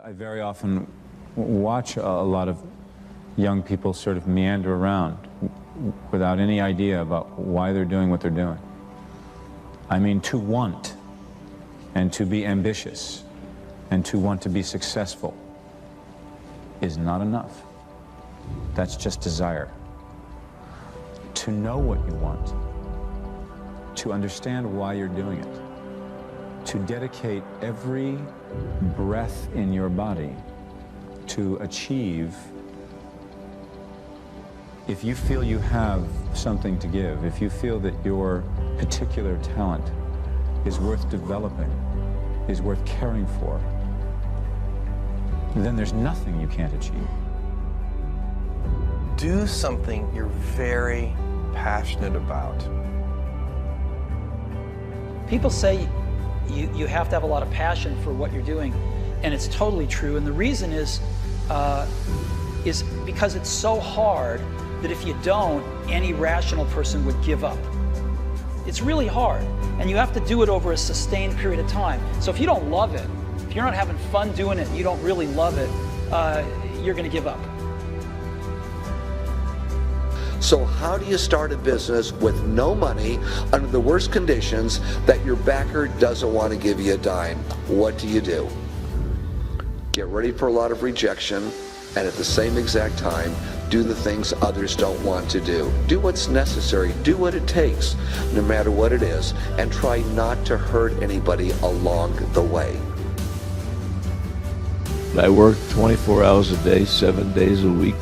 I very often watch a lot of young people sort of meander around without any idea about why they're doing what they're doing. I mean, to want and to be ambitious and to want to be successful is not enough. That's just desire. To know what you want, to understand why you're doing it, to dedicate every breath in your body to achieve. If you feel you have something to give, if you feel that your particular talent is worth developing, is worth caring for, then there's nothing you can't achieve. Do something you're very passionate about. People say you have to have a lot of passion for what you're doing, and it's totally true. And the reason is because it's so hard that if you don't, any rational person would give up. It's really hard, and you have to do it over a sustained period of time. So if you don't love it, if you're not having fun doing it, and you don't really love it, you're going to give up. So how do you start a business with no money under the worst conditions that your backer doesn't want to give you a dime? What do you do? Get ready for a lot of rejection, and at the same exact time, do the things others don't want to do. Do what's necessary, do what it takes, no matter what it is, and try not to hurt anybody along the way. I worked 24 hours a day, 7 days a week.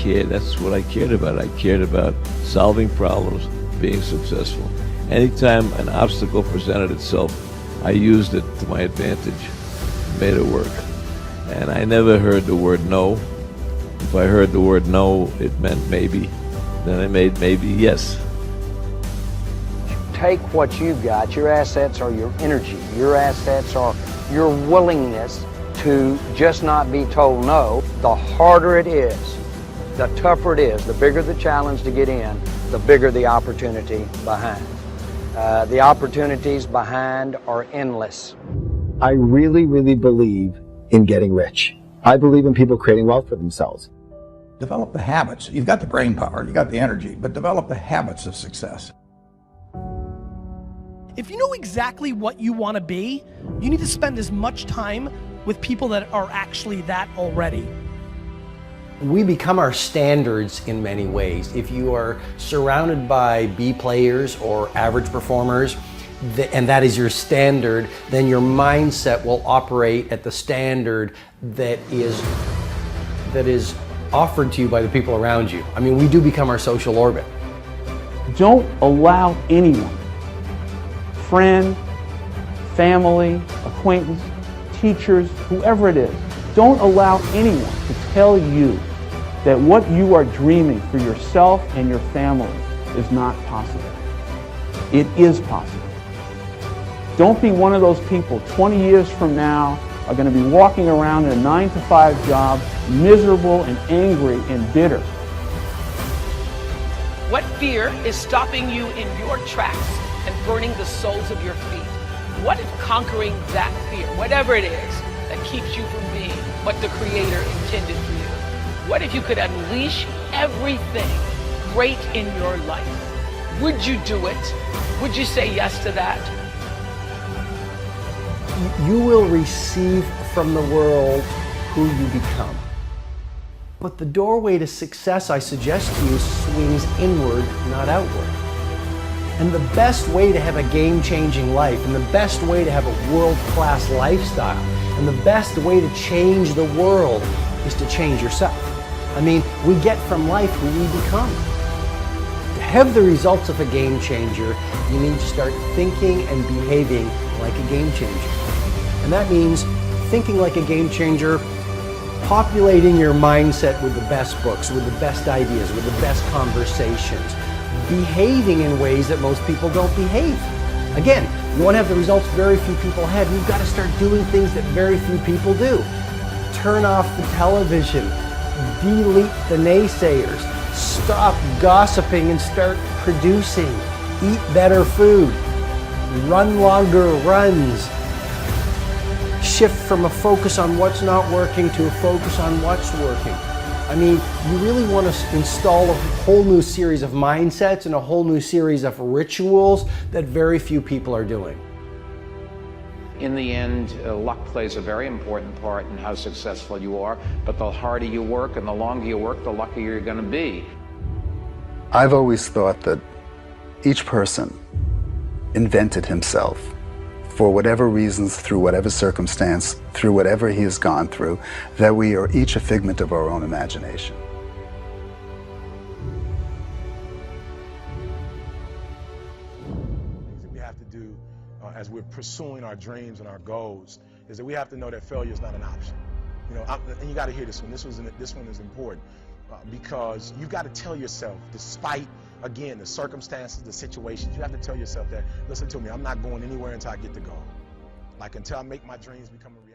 That's what I cared about. I cared about solving problems, being successful. Anytime an obstacle presented itself, I used it to my advantage, made it work. And I never heard the word no. If I heard the word no, it meant maybe. Then I made maybe yes. Take what you've got. Your assets are your energy. Your assets are your willingness to just not be told no. The harder it is, the tougher it is, the bigger the challenge to get in, the bigger the opportunity behind. The opportunities behind are endless. I really, really believe in getting rich. I believe in people creating wealth for themselves. Develop the habits. You've got the brain power, you've got the energy, but develop the habits of success. If you know exactly what you want to be, you need to spend as much time with people that are actually that already. We become our standards in many ways. If you are surrounded by B players or average performers, and that is your standard, then your mindset will operate at the standard that is offered to you by the people around you. I mean, we do become our social orbit. Don't allow anyone, friend, family, acquaintance, teachers, whoever it is, don't allow anyone to tell you that what you are dreaming for yourself and your family is not possible. It is possible. Don't be one of those people 20 years from now are going to be walking around in a 9-to-5 job, miserable and angry and bitter. What fear is stopping you in your tracks and burning the soles of your feet? What if conquering that fear, whatever it is, that keeps you from being what the Creator intended for you? What if you could unleash everything great in your life? Would you do it? Would you say yes to that? You will receive from the world who you become. But the doorway to success, I suggest to you, swings inward, not outward. And the best way to have a game-changing life, and the best way to have a world-class lifestyle, and the best way to change the world is to change yourself. I mean, we get from life who we become. To have the results of a game changer, you need to start thinking and behaving like a game changer. And that means thinking like a game changer, populating your mindset with the best books, with the best ideas, with the best conversations, behaving in ways that most people don't behave. Again, you want to have the results very few people have, you've got to start doing things that very few people do. Turn off the television, delete the naysayers, stop gossiping and start producing, eat better food, run longer runs, shift from a focus on what's not working to a focus on what's working. I mean, you really want to install a whole new series of mindsets and a whole new series of rituals that very few people are doing. In the end, luck plays a very important part in how successful you are, but the harder you work and the longer you work, the luckier you're going to be. I've always thought that each person invented himself for whatever reasons, through whatever circumstance, through whatever he has gone through, that we are each a figment of our own imagination. Things that we have to do as we're pursuing our dreams and our goals is that we have to know that failure is not an option. You know, and you got to hear this one. This one is important because you've got to tell yourself, despite again the circumstances, the situations, you have to tell yourself that, listen to me, I'm not going anywhere until I get the goal. Like until I make my dreams become a reality.